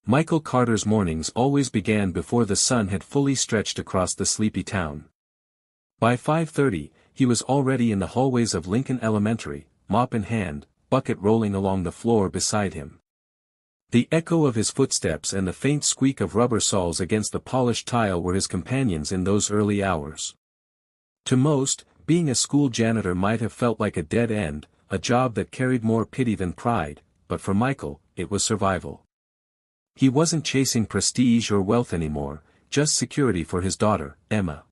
Michael Carter's mornings always began before the sun had fully stretched across the sleepy town. By 5:30, he was already in the hallways of Lincoln Elementary, mop in hand, bucket rolling along the floor beside him. The echo of his footsteps and the faint squeak of rubber soles against the polished tile were his companions in those early hours. To most, being a school janitor might have felt like a dead end, a job that carried more pity than pride, but for Michael, it was survival. He wasn't chasing prestige or wealth anymore, just security for his daughter, Emma.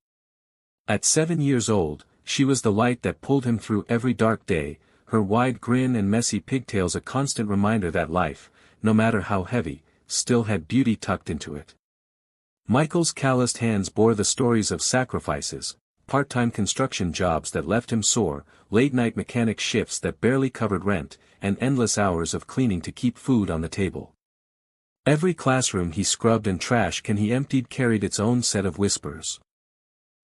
At 7 years old, she was the light that pulled him through every dark day, her wide grin and messy pigtails a constant reminder that life, no matter how heavy, still had beauty tucked into it. Michael's calloused hands bore the stories of sacrifices, part-time construction jobs that left him sore, late-night mechanic shifts that barely covered rent, and endless hours of cleaning to keep food on the table. Every classroom he scrubbed and trash can he emptied carried its own set of whispers.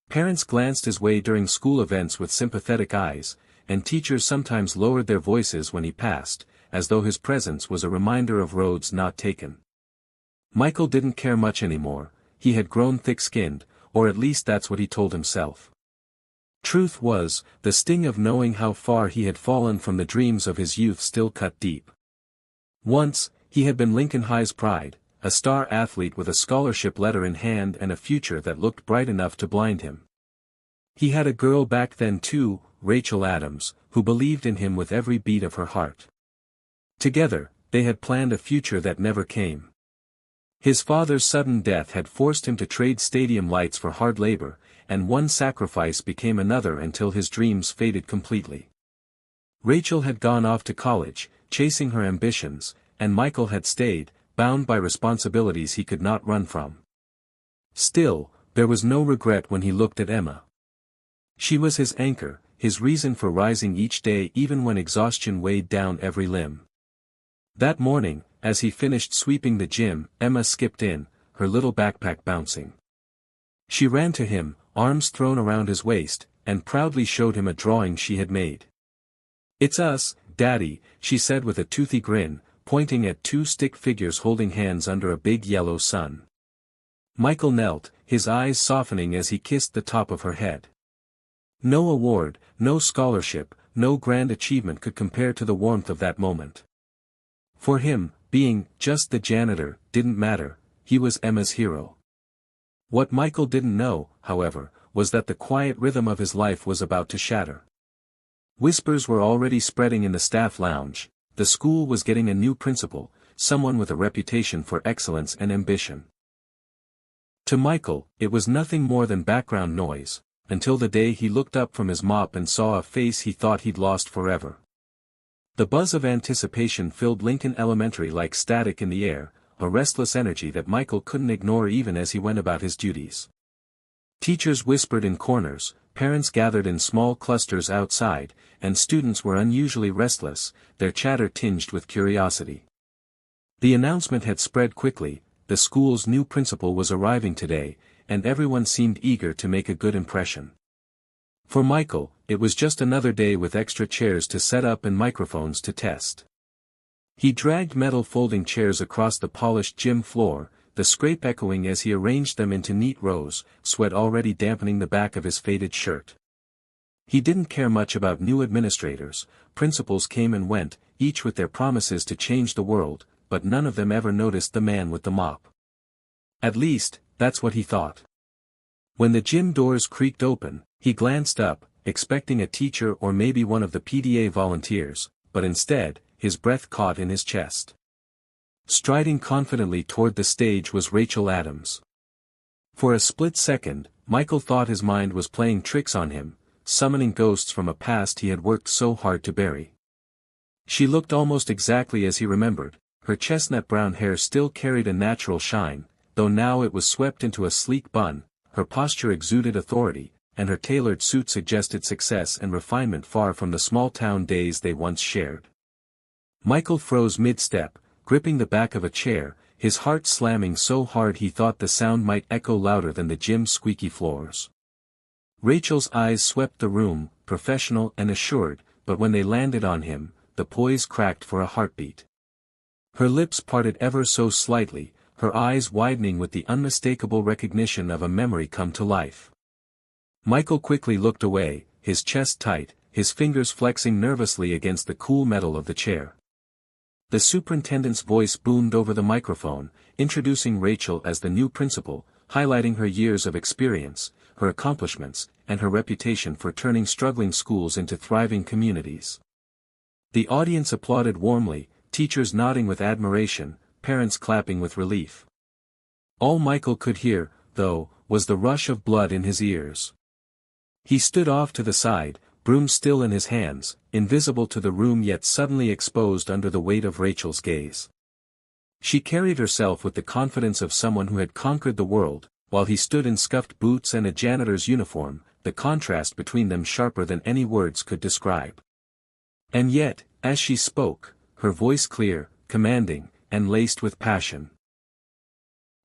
Parents glanced his way during school events with sympathetic eyes, and teachers sometimes lowered their voices when he passed, as though his presence was a reminder of roads not taken. Michael didn't care much anymore, he had grown thick-skinned, or at least that's what he told himself. Truth was, the sting of knowing how far he had fallen from the dreams of his youth still cut deep. Once, he had been Lincoln High's pride, a star athlete with a scholarship letter in hand and a future that looked bright enough to blind him. He had a girl back then too, Rachel Adams, who believed in him with every beat of her heart. Together, they had planned a future that never came. His father's sudden death had forced him to trade stadium lights for hard labor, and one sacrifice became another until his dreams faded completely. Rachel had gone off to college, chasing her ambitions, and Michael had stayed, bound by responsibilities he could not run from. Still, there was no regret when he looked at Emma. She was his anchor, his reason for rising each day even when exhaustion weighed down every limb. That morning, as he finished sweeping the gym, Emma skipped in, her little backpack bouncing. She ran to him, arms thrown around his waist, and proudly showed him a drawing she had made. "It's us, Daddy," she said with a toothy grin, pointing at two stick figures holding hands under a big yellow sun. Michael knelt, his eyes softening as he kissed the top of her head. No award, no scholarship, no grand achievement could compare to the warmth of that moment. For him, being just the janitor didn't matter, he was Emma's hero. What Michael didn't know, however, was that the quiet rhythm of his life was about to shatter. Whispers were already spreading in the staff lounge. The school was getting a new principal, someone with a reputation for excellence and ambition. To Michael, it was nothing more than background noise, until the day he looked up from his mop and saw a face he thought he'd lost forever. The buzz of anticipation filled Lincoln Elementary like static in the air, a restless energy that Michael couldn't ignore even as he went about his duties. Teachers whispered in corners, parents gathered in small clusters outside, and students were unusually restless, their chatter tinged with curiosity. The announcement had spread quickly, the school's new principal was arriving today, and everyone seemed eager to make a good impression. For Michael, it was just another day with extra chairs to set up and microphones to test. He dragged metal folding chairs across the polished gym floor, the scrape echoing as he arranged them into neat rows, sweat already dampening the back of his faded shirt. He didn't care much about new administrators, principals came and went, each with their promises to change the world, but none of them ever noticed the man with the mop. At least, that's what he thought. When the gym doors creaked open, he glanced up, expecting a teacher or maybe one of the PDA volunteers, but instead, his breath caught in his chest. Striding confidently toward the stage was Rachel Adams. For a split second, Michael thought his mind was playing tricks on him, summoning ghosts from a past he had worked so hard to bury. She looked almost exactly as he remembered, her chestnut brown hair still carried a natural shine, though now it was swept into a sleek bun, her posture exuded authority, and her tailored suit suggested success and refinement far from the small-town days they once shared. Michael froze mid-step, gripping the back of a chair, his heart slamming so hard he thought the sound might echo louder than the gym's squeaky floors. Rachel's eyes swept the room, professional and assured, but when they landed on him, the poise cracked for a heartbeat. Her lips parted ever so slightly, her eyes widening with the unmistakable recognition of a memory come to life. Michael quickly looked away, his chest tight, his fingers flexing nervously against the cool metal of the chair. The superintendent's voice boomed over the microphone, introducing Rachel as the new principal, highlighting her years of experience, her accomplishments, and her reputation for turning struggling schools into thriving communities. The audience applauded warmly, teachers nodding with admiration, parents clapping with relief. All Michael could hear, though, was the rush of blood in his ears. He stood off to the side, broom still in his hands, invisible to the room yet suddenly exposed under the weight of Rachel's gaze. She carried herself with the confidence of someone who had conquered the world, while he stood in scuffed boots and a janitor's uniform, the contrast between them sharper than any words could describe. And yet, as she spoke, her voice clear, commanding, and laced with passion.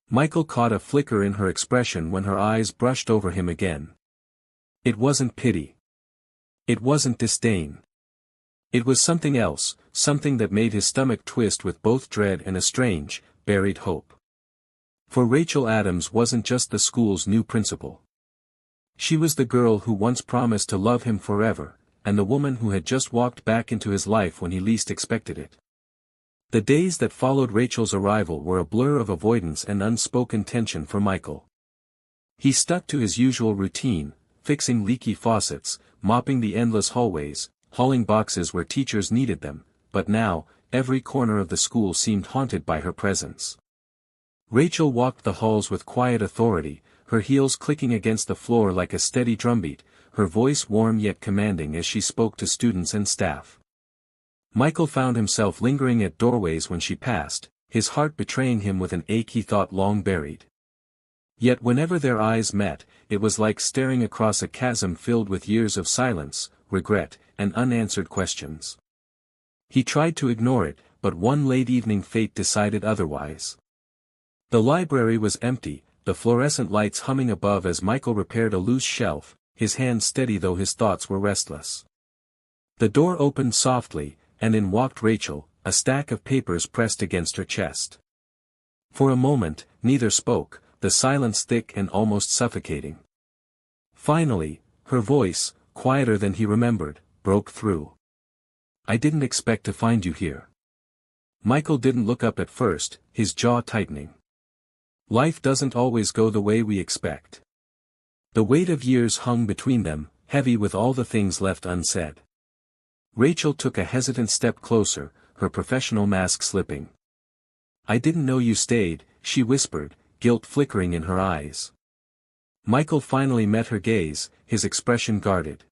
Michael caught a flicker in her expression when her eyes brushed over him again. It wasn't pity. It wasn't disdain. It was something else, something that made his stomach twist with both dread and a strange, buried hope. For Rachel Adams wasn't just the school's new principal. She was the girl who once promised to love him forever, and the woman who had just walked back into his life when he least expected it. The days that followed Rachel's arrival were a blur of avoidance and unspoken tension for Michael. He stuck to his usual routine, fixing leaky faucets, mopping the endless hallways, hauling boxes where teachers needed them, but now, every corner of the school seemed haunted by her presence. Rachel walked the halls with quiet authority, her heels clicking against the floor like a steady drumbeat, her voice warm yet commanding as she spoke to students and staff. Michael found himself lingering at doorways when she passed, his heart betraying him with an ache he thought long buried. Yet whenever their eyes met, it was like staring across a chasm filled with years of silence, regret, and unanswered questions. He tried to ignore it, but one late evening fate decided otherwise. The library was empty, the fluorescent lights humming above as Michael repaired a loose shelf, his hands steady though his thoughts were restless. The door opened softly, and in walked Rachel, a stack of papers pressed against her chest. For a moment, neither spoke, the silence thick and almost suffocating. Finally, her voice, quieter than he remembered, broke through. "I didn't expect to find you here." Michael didn't look up at first, his jaw tightening. Life doesn't always go the way we expect. The weight of years hung between them, heavy with all the things left unsaid. Rachel took a hesitant step closer, her professional mask slipping. "I didn't know you stayed," she whispered, guilt flickering in her eyes. Michael finally met her gaze, his expression guarded.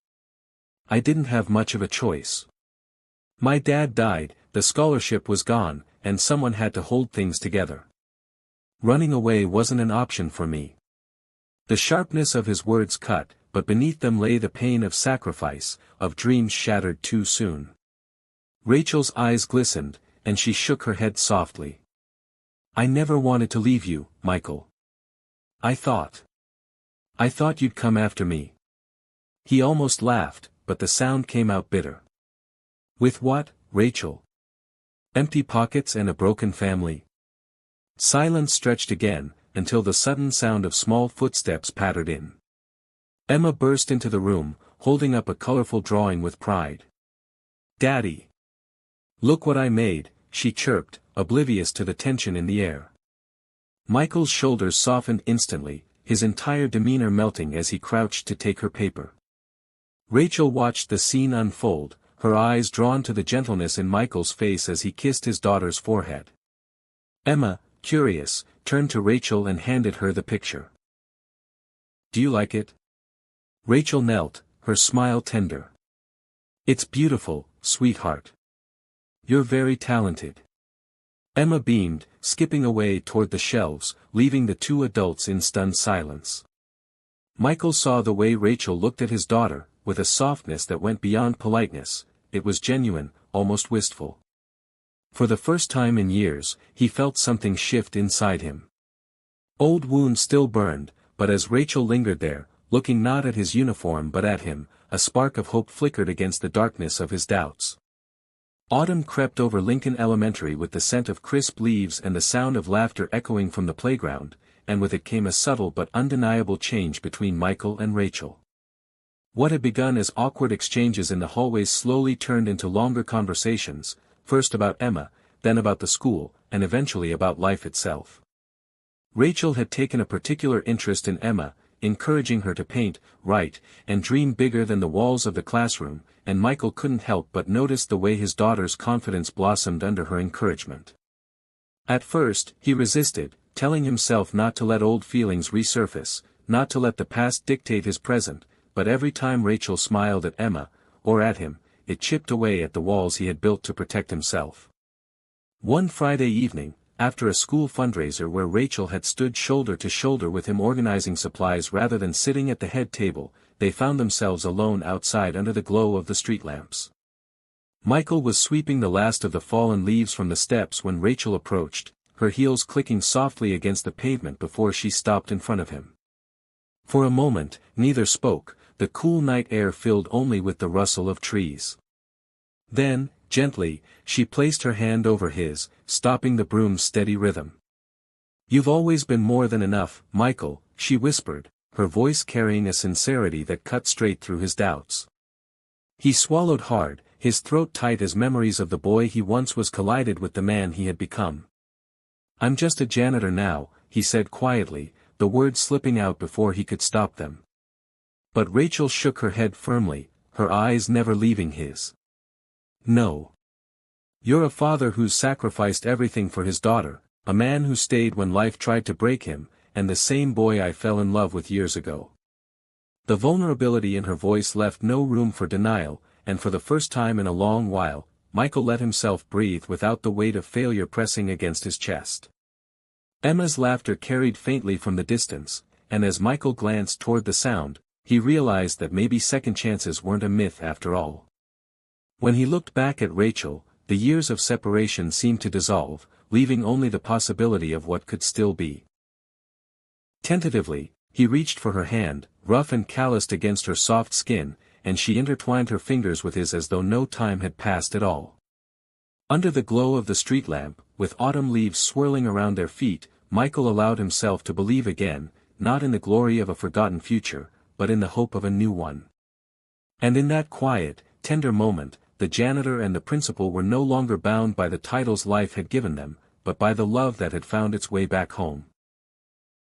"I didn't have much of a choice. My dad died, the scholarship was gone, and someone had to hold things together. Running away wasn't an option for me." The sharpness of his words cut, but beneath them lay the pain of sacrifice, of dreams shattered too soon. Rachel's eyes glistened, and she shook her head softly. "I never wanted to leave you, Michael. I thought you'd come after me." He almost laughed, but the sound came out bitter. "With what, Rachel? Empty pockets and a broken family?" Silence stretched again, until the sudden sound of small footsteps pattered in. Emma burst into the room, holding up a colorful drawing with pride. "Daddy! Look what I made," she chirped, oblivious to the tension in the air. Michael's shoulders softened instantly, his entire demeanor melting as he crouched to take her paper. Rachel watched the scene unfold, her eyes drawn to the gentleness in Michael's face as he kissed his daughter's forehead. Emma, curious, turned to Rachel and handed her the picture. "Do you like it?" Rachel knelt, her smile tender. "It's beautiful, sweetheart. You're very talented." Emma beamed, skipping away toward the shelves, leaving the two adults in stunned silence. Michael saw the way Rachel looked at his daughter, with a softness that went beyond politeness. It was genuine, almost wistful. For the first time in years, he felt something shift inside him. Old wounds still burned, but as Rachel lingered there, looking not at his uniform but at him, a spark of hope flickered against the darkness of his doubts. Autumn crept over Lincoln Elementary with the scent of crisp leaves and the sound of laughter echoing from the playground, and with it came a subtle but undeniable change between Michael and Rachel. What had begun as awkward exchanges in the hallways slowly turned into longer conversations, first about Emma, then about the school, and eventually about life itself. Rachel had taken a particular interest in Emma, encouraging her to paint, write, and dream bigger than the walls of the classroom, and Michael couldn't help but notice the way his daughter's confidence blossomed under her encouragement. At first, he resisted, telling himself not to let old feelings resurface, not to let the past dictate his present, but every time Rachel smiled at Emma, or at him, it chipped away at the walls he had built to protect himself. One Friday evening, after a school fundraiser where Rachel had stood shoulder to shoulder with him organizing supplies rather than sitting at the head table, they found themselves alone outside under the glow of the street lamps. Michael was sweeping the last of the fallen leaves from the steps when Rachel approached, her heels clicking softly against the pavement before she stopped in front of him. For a moment, neither spoke, the cool night air filled only with the rustle of trees. Then, gently, she placed her hand over his, stopping the broom's steady rhythm. "You've always been more than enough, Michael," she whispered, her voice carrying a sincerity that cut straight through his doubts. He swallowed hard, his throat tight as memories of the boy he once was collided with the man he had become. "I'm just a janitor now," he said quietly, the words slipping out before he could stop them. But Rachel shook her head firmly, her eyes never leaving his. "No. You're a father who's sacrificed everything for his daughter, a man who stayed when life tried to break him, and the same boy I fell in love with years ago." The vulnerability in her voice left no room for denial, and for the first time in a long while, Michael let himself breathe without the weight of failure pressing against his chest. Emma's laughter carried faintly from the distance, and as Michael glanced toward the sound, he realized that maybe second chances weren't a myth after all. When he looked back at Rachel, the years of separation seemed to dissolve, leaving only the possibility of what could still be. Tentatively, he reached for her hand, rough and calloused against her soft skin, and she intertwined her fingers with his as though no time had passed at all. Under the glow of the street lamp, with autumn leaves swirling around their feet, Michael allowed himself to believe again, not in the glory of a forgotten future, but in the hope of a new one. And in that quiet, tender moment, the janitor and the principal were no longer bound by the titles life had given them, but by the love that had found its way back home.